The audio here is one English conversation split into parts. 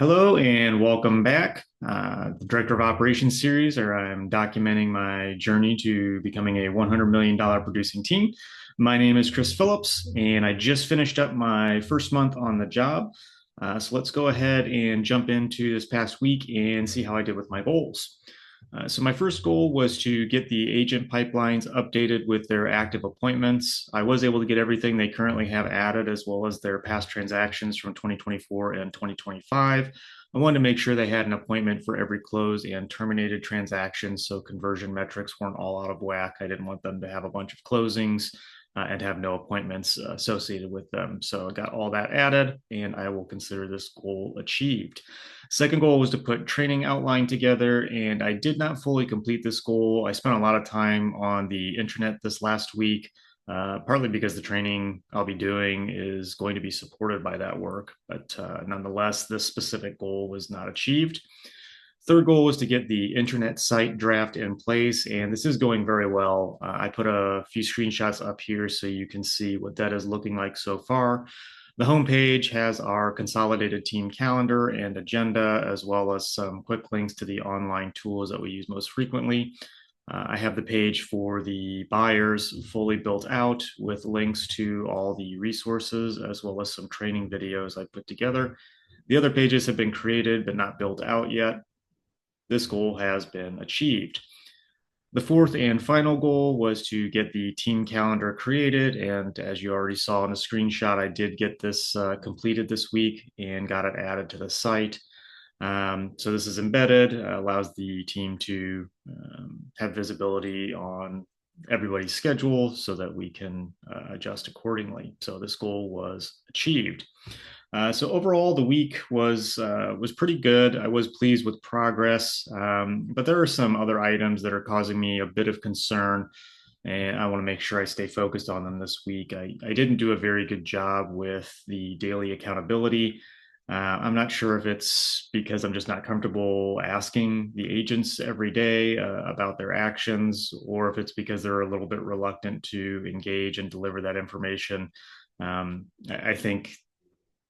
Hello and welcome back. The Director of Operations series, where I'm documenting my journey to becoming a $100 million producing team. My name is Chris Phillips, and I just finished up my first month on the job. So let's go ahead and jump into this past week and see how I did with my goals. So my first goal was to get the agent pipelines updated with their active appointments. I was able to get everything they currently have added, as well as their past transactions from 2024 and 2025. I wanted to make sure they had an appointment for every closed and terminated transaction, so conversion metrics weren't all out of whack. I didn't want them to have a bunch of closings and have no appointments associated with them. So I got all that added, and I will consider this goal achieved. Second goal was to put training outline together, and I did not fully complete this goal. I spent a lot of time on the intranet this last week, partly because the training I'll be doing is going to be supported by that work. But nonetheless, this specific goal was not achieved. Third goal was to get the intranet site draft in place, and this is going very well. I put a few screenshots up here so you can see what that is looking like so far. The homepage has our consolidated team calendar and agenda, as well as some quick links to the online tools that we use most frequently. I have the page for the buyers fully built out with links to all the resources, as well as some training videos I put together. The other pages have been created but not built out yet. This goal has been achieved. The fourth and final goal was to get the team calendar created. And as you already saw in the screenshot, I did get this completed this week and got it added to the site. So this is embedded, allows the team to have visibility on everybody's schedule so that we can adjust accordingly. So this goal was achieved. So overall, the week was pretty good. I was pleased with progress, but there are some other items that are causing me a bit of concern, and I want to make sure I stay focused on them this week. I didn't do a very good job with the daily accountability. I'm not sure if it's because I'm just not comfortable asking the agents every day about their actions, or if it's because they're a little bit reluctant to engage and deliver that information. I think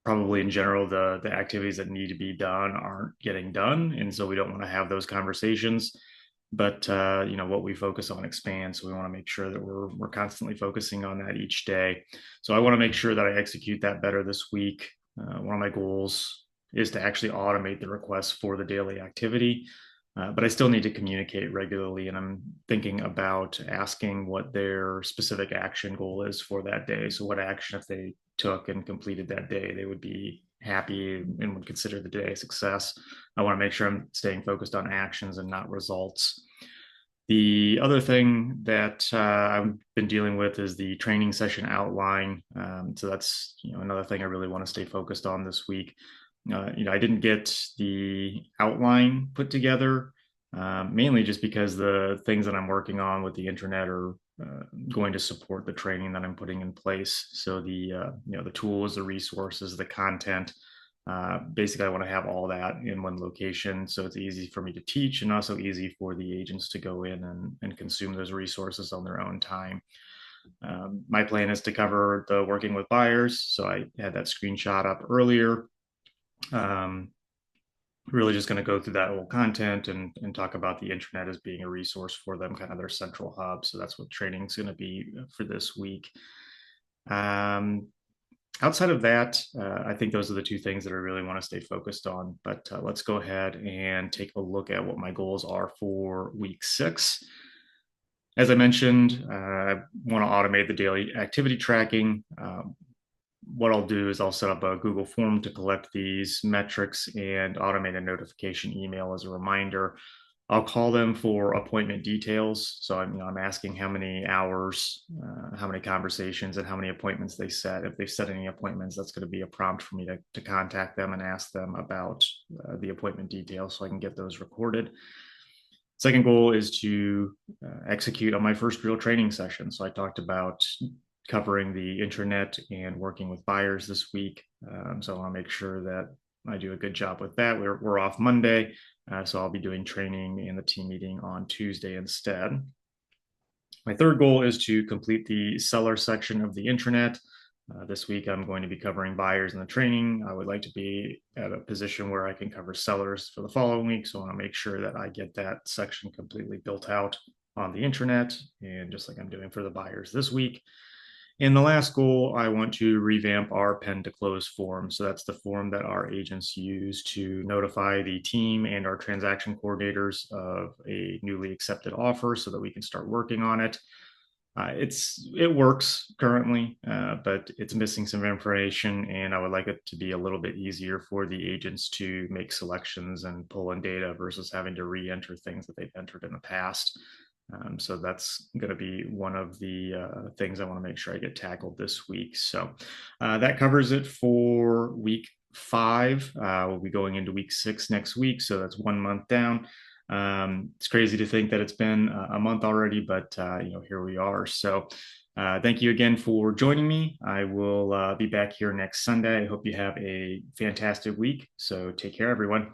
probably in general the activities that need to be done aren't getting done, and so we don't want to have those conversations. But what we focus on expands, so we want to make sure that we're constantly focusing on that each day. So I want to make sure that I execute that better this week. One of my goals is to actually automate the requests for the daily activity, but I still need to communicate regularly, and I'm thinking about asking what their specific action goal is for that day. So what action, if they took and completed that day, they would be happy and would consider the day a success. I want to make sure I'm staying focused on actions and not results. The other thing that I've been dealing with is the training session outline. So that's another thing I really want to stay focused on this week. I didn't get the outline put together, mainly just because the things that I'm working on with the intranet are going to support the training that I'm putting in place. So the tools, the resources, the content. Basically, I want to have all that in one location, so it's easy for me to teach and also easy for the agents to go in and consume those resources on their own time. My plan is to cover the working with buyers, so I had that screenshot up earlier. Really just going to go through that whole content and talk about the intranet as being a resource for them, kind of their central hub. So that's what training is going to be for this week. Outside of that, I think those are the two things that I really want to stay focused on. But let's go ahead and take a look at what my goals are for week 6. As I mentioned, I want to automate the daily activity tracking. What I'll do is I'll set up a Google form to collect these metrics and automate a notification email as a reminder. I'll call them for appointment details. So I'm asking how many hours, how many conversations, and how many appointments they set. If they've set any appointments, that's going to be a prompt for me to contact them and ask them about the appointment details so I can get those recorded. Second goal is to execute on my first real training session. So I talked about covering the intranet and working with buyers this week. So I want to make sure that I do a good job with that. We're off Monday, so I'll be doing training and the team meeting on Tuesday instead. My third goal is to complete the seller section of the intranet. This week, I'm going to be covering buyers in the training. I would like to be at a position where I can cover sellers for the following week. So I want to make sure that I get that section completely built out on the intranet, and just like I'm doing for the buyers this week. In the last goal, I want to revamp our pen to close form. So that's the form that our agents use to notify the team and our transaction coordinators of a newly accepted offer so that we can start working on it. It works currently, but it's missing some information, and I would like it to be a little bit easier for the agents to make selections and pull in data versus having to re-enter things that they've entered in the past. So that's going to be one of the things I want to make sure I get tackled this week. So that covers it for week 5. We'll be going into week 6 next week, so that's 1 month down. It's crazy to think that it's been a month already, but here we are. So thank you again for joining me. I will be back here next Sunday. I hope you have a fantastic week. So take care, everyone.